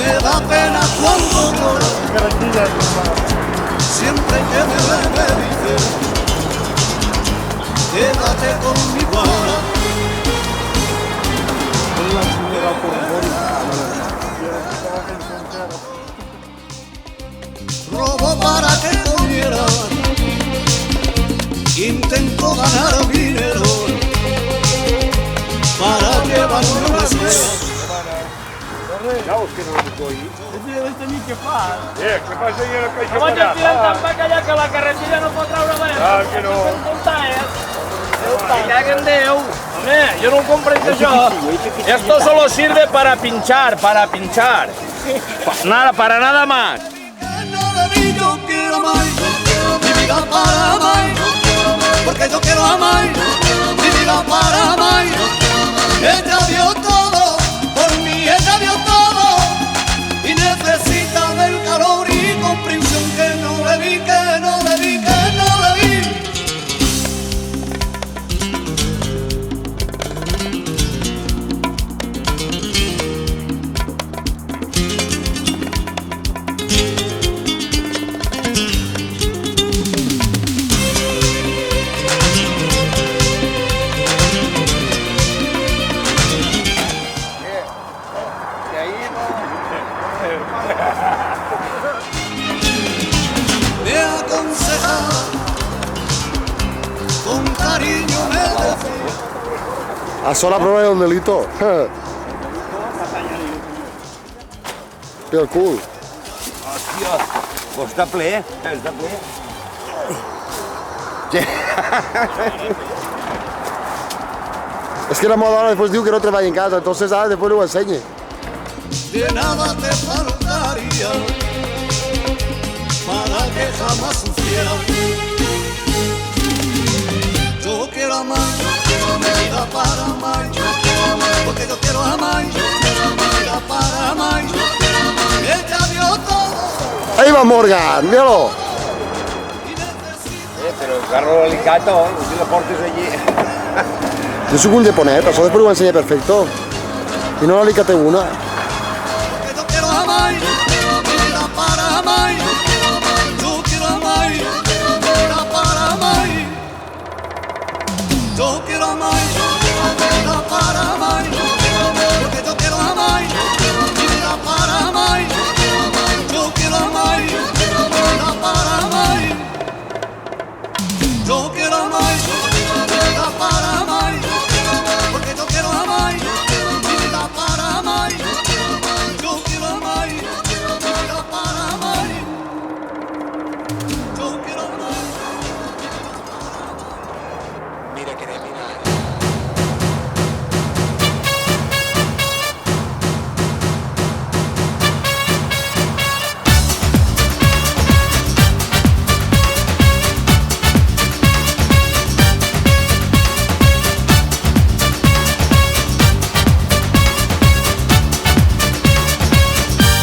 Me da pena cuando llora, siempre que me ve me dice, quédate conmigo ahora. Robo para que comiera, intento ganar dinero para llevarme una escuela. Ciao, che non lo puoi. Queste mica fa. Che faccio io la pesce Ma già allà che la carretera no pot treure més. Ah, que no. Me cago en Déu. Hombre, yo no comprendo eso. Esto solo sirve para pinchar, Nada, para nada más. Yo quiero amar, mi vida para amar, porque yo quiero amar, mi vida para amar. Ella dio todo, por mí ella dio todo, y necesita del calor y comprensión que no le di, que no le di, que no le di. Me aconsejaba, con cariño me decía. A sola prova è un delito. Per cul. Hòstia, pues està ple, està ple. Es que la moda ahora después diu que no treballa en casa, entonces después lo enseñe. De nada te faltaría para que jamás sufriera. Yo quiero amar, mi vida para amar, porque yo quiero amar, mi vida para amar. Ella dio todo. Ahí va Morgan, míralo. Però el carro alicato, no te lo portes allí. Yo soy un de poner, eso después lo enseñe perfecto. Y no la alicate una. Porque yo quiero amar, mi vida para amar. Yo quiero amar, mi vida para amar. Yo quiero amar, mi vida para amar. Porque yo quiero amar, mi vida para amar. Yo quiero amar, mi vida para amar. Yo quiero amar, mi vida para amar. Porque yo quiero amar, mi vida para amar. Yo quiero amar, mi vida para amar. Yo quiero amar. Mira que de mirar.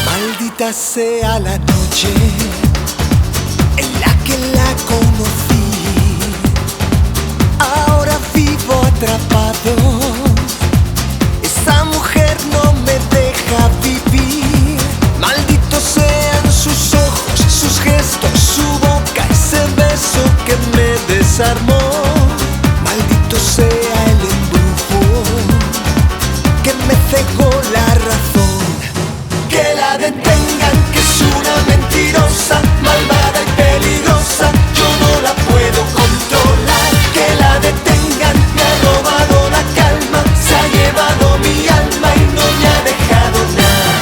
Maldita sea la noche en la que la conocí. Ahora vivo atrapado. Esa mujer no me deja vivir. Malditos sean sus ojos, sus gestos, su boca, ese beso que me desarmó. Maldito sea el embrujo que me cegó la razón. Que la detengan, que es una mentirosa, malvada y peligrosa. Yo no la puedo controlar. Que la detengan, me ha robado la calma, se ha llevado mi alma y no me ha dejado nada.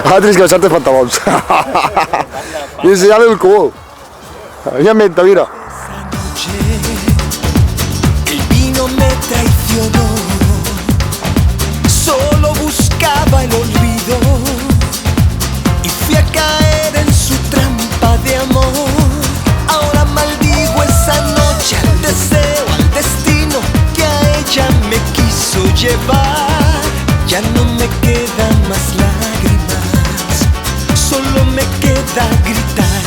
Ahora tienes que besarte pantalones. Y enseñarle el cubo. Mira, mira. Esa noche el vino me traicionó. Solo buscaba el olvido y fui a caer en su trampa de amor. Ahora maldigo esa noche, al deseo, al destino que a ella me quiso llevar. Ya no me quedan más lágrimas, solo me queda gritar.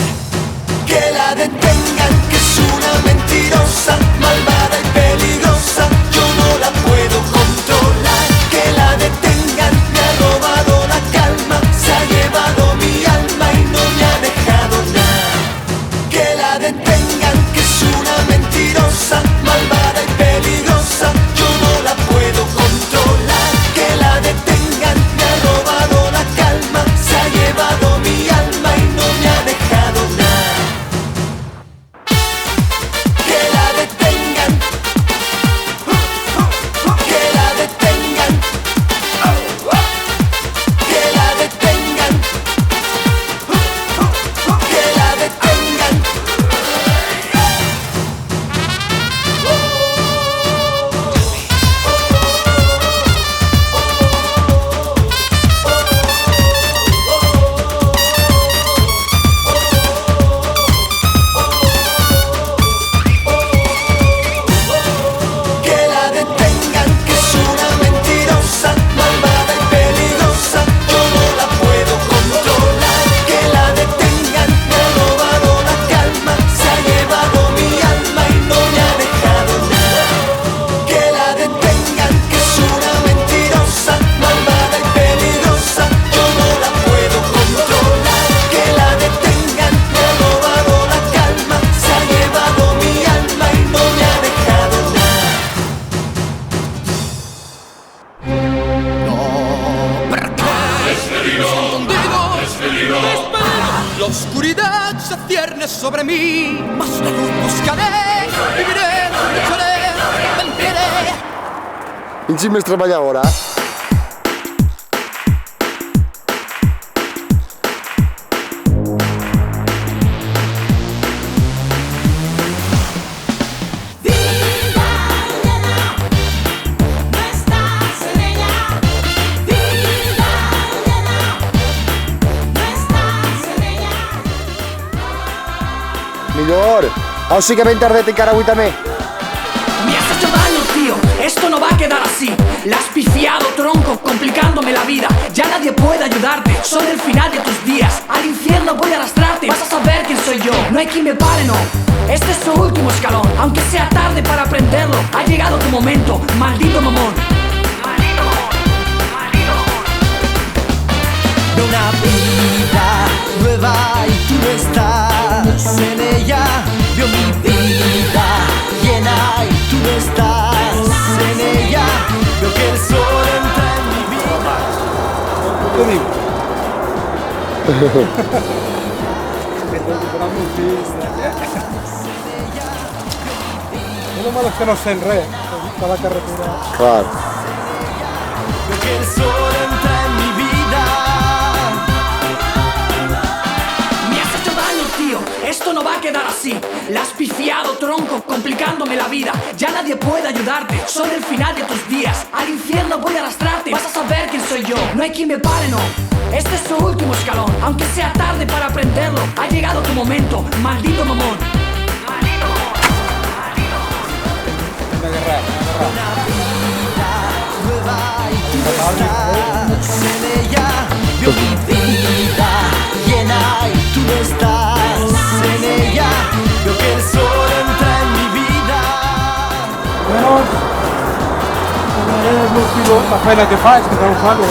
oscuridad se cierne sobre mí, mas la luz buscaré, viviré, lucharé, venceré. Insieme treballa ora. Millor. Ahora sí que ven tardete encara avui també. Me has hecho daño, tío, esto no va a quedar así. La has pifiado, tronco, complicándome la vida. Ya nadie puede ayudarte, soy el final de tus días. Al infierno voy a arrastrarte, vas a saber quién soy yo. No hay quien me pare, no, este es su último escalón. Aunque sea tarde para aprenderlo, ha llegado tu momento, maldito mamón. Maldito mamón, maldito mamón. Una vida nueva y tú no estás en ella. Vio mi vida llena y tú no estás en ella. Veo que el sol entra en mi vida. ¿Qué digo? Lo malo es que no se enrede, está la carretera. Claro. Veo que el sol entra en mi vida. Me has hecho daño, tío, esto no va a quedar así. La has pifiado, tronco, complicándome la vida. Ya nadie puede ayudarte, soy el final de tus días. Al infierno voy a arrastrarte, vas a saber quién soy yo. No hay quien me pare, no, este es su último escalón. Aunque sea tarde para aprenderlo, ha llegado tu momento, maldito mamón. Maldito mamón, maldito mamón. Una guerra. Una vida nueva y tú no estás en ella. Veo mi vida llena y tú no estás en ella. Veo que el sol entra en mi vida. Menos és l'últim, la feina que faig, que treballo.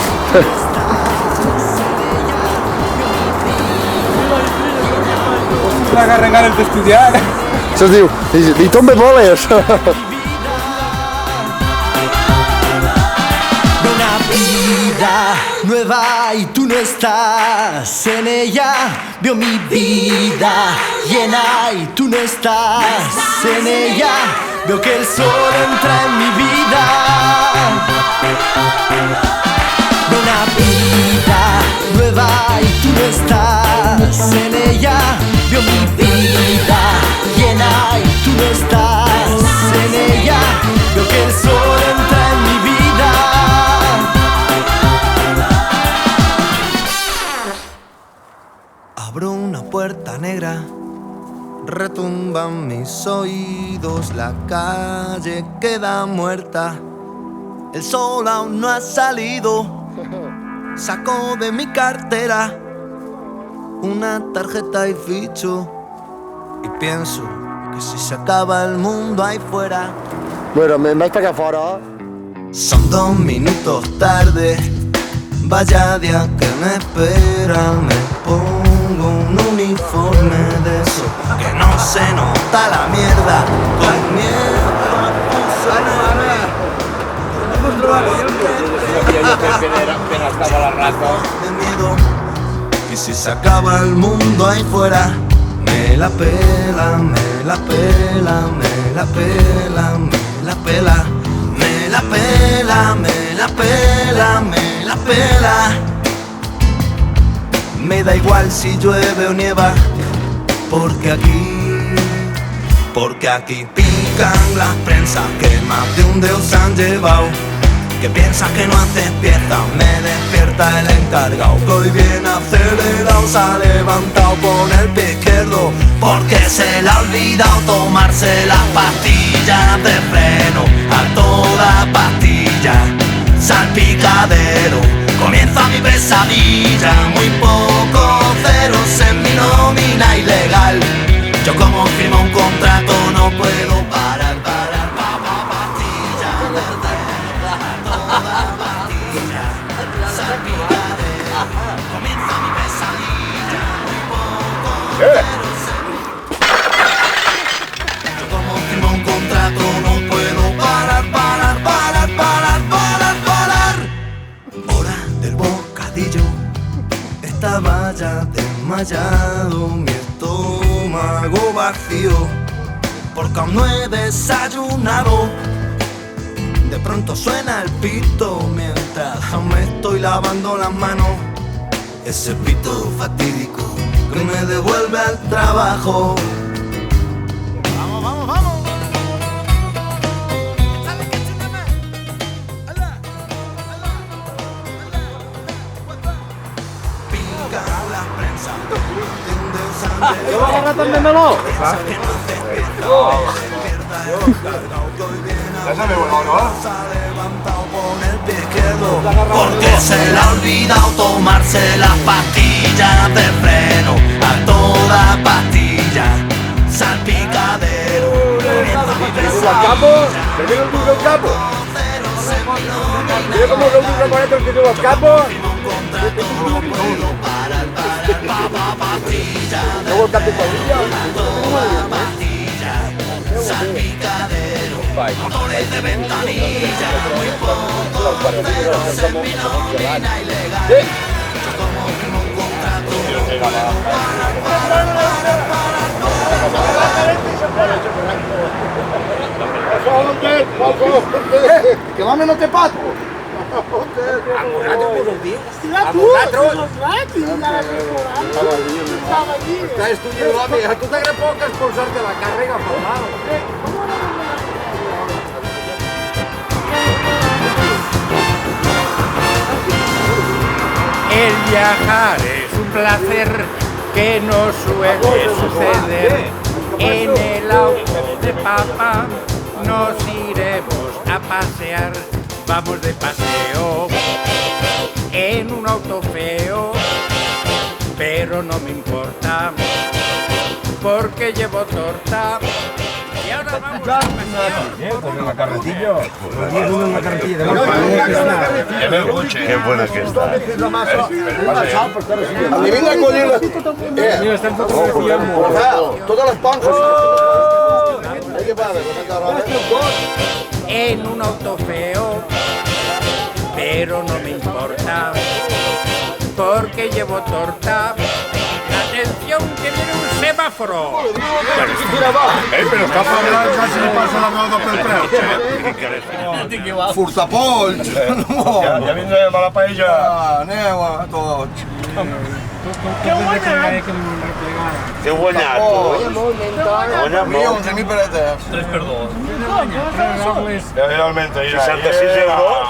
Pots carregar el d'estudiar. Això es diu, i tu me voles. Una vida nueva y tú no estás en ella. Veo mi vida llena y tú no estás en ella. Veo que el sol entra en mi vida. Una vida nueva y tú no estás en ella. Veo mi vida llena y tú no estás en ella. Veo que el sol entra en mi vida. Abro una puerta negra, retumban mis oídos, la calle queda muerta, el sol aún no ha salido. Saco de mi cartera una tarjeta y ficho, y pienso que si se acaba el mundo ahí fuera. Bueno, me'n vaig per acá fora. Son 2 minutos tarde, vaya día que me espera. Me pongo un uniforme de eso que no se nota la mierda. Con miedo de miedo. Y si se acaba el mundo ahí fuera, me la pela, me la pela, me la pela, me la pela. Me la pela, me la pela, me la pela. Me da igual si llueve o nieva, porque aquí pican las prensas que más de un dedo se han llevado. Que piensa que no haces pieza, me despierta el encargado, que hoy viene acelerado, se ha levantado con el pie izquierdo, porque se le ha olvidado tomarse las pastillas de freno. A toda pastilla, salpicadero, comienza mi pesadilla. Muy pocos ceros en mi nómina ilegal. Yo como firmo un contrato no puedo parar. Pastilla de freno, a toda pastilla, salpicadero, comienza mi pesadilla. Muy pocos ceros en mi Yo como firmo un contrato no puedo parar. Hora del bocadillo, estaba ya desmayado. llenado mi estómago vacío, porque aún no he desayunado. De pronto suena el pito mientras aún me estoy lavando las manos. Ese pito fatídico que me devuelve al trabajo. Vamos, vamos, vamos. Pica la prensa, ¿Qué vas a gastar de melón? porque se le ha olvidado tomarse las pastillas de freno. A toda pastilla, salpicadero. ¿El capo? ¿Te viene el dulce del capo? ¿Mira cómo lo dulce con esto que tengo el capo? ¿Luego el capo Salpicadero, motores de ventanilla, muy poco, gasolina ilegal. Yo como firmo un contrato. Que va menos te pato. Está estudiando a mí. ¿Tú te crees poco expulsarte la carrera por lado? El viajar es un placer que no suele suceder. En el auto de papá nos iremos a pasear. Vamos de paseo en un auto feo, pero no me importa porque llevo torta. Y ahora vamos a pasear por la carretilla. Qué buena que está. Adivina el colino. Mira, están fotografiando. Todas las panzas. en un auto feo, pero no me importa porque llevo torta. Atención que viene un semáforo. Pero está parlant casi li passa la mà de pel Furtapolls! Ja vindrem a la paella. Aneu a tots. Que guanyat! Que heu guanyat, tu? Mira, 11.000 pesetes. 3x2. Realment, 66 euros.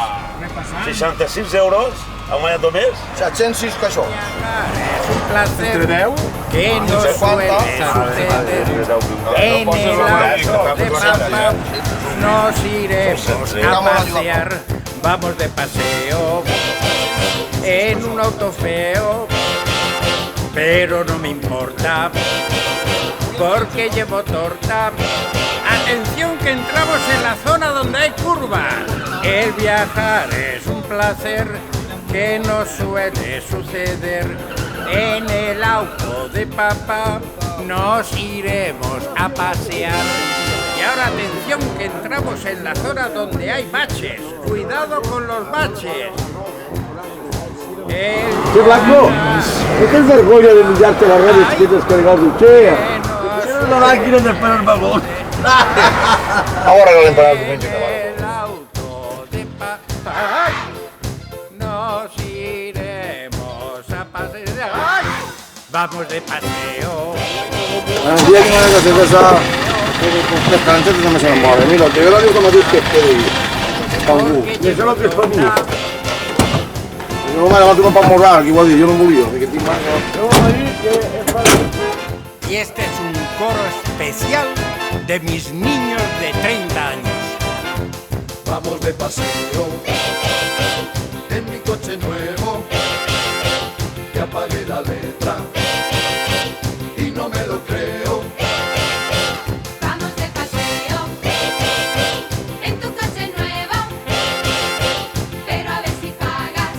66 euros. Ha guanyat només? 706 que això. Es un placer que no suele suceder. En el auto de papá nos iremos a pasear. Vamos de paseo en un auto feo, pero no me importa porque llevo torta. Atención que entramos en la zona donde hay curvas. El viajar es un placer que no suele suceder. En el auto de papá nos iremos a pasear. Y ahora atención que entramos en la zona donde hay baches. Cuidado con los baches. Che Blanco, no tens vergonya de mirar-te les redes que tens carregat che? La màquina d'esperar el vagón. Ahora que l'hem parat diumenge que El auto de papá nos iremos a pasear. ¡Ay! Vamos de paseo. El dia que no hagués cervesa, les carantetes no me se m'enmoren. Mira, que jo la diu com a dit que es quedi. Algú. I això no que és per mi. No me levanto para morrar, que igual yo no murió. Que tinc más. Y este es un coro especial de mis niños de 30 años. Vamos de paseo en mi coche nuevo, que apagué la letra y no me lo creo. Vamos de paseo en tu coche nuevo, pero a ver si pagas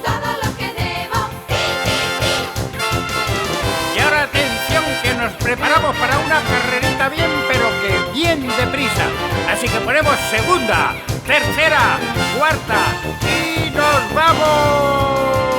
todo lo que debo. Y ahora atención que nos preparamos para una carrerita bien, pero que bien deprisa. Así que ponemos segunda, tercera, cuarta y nos vamos.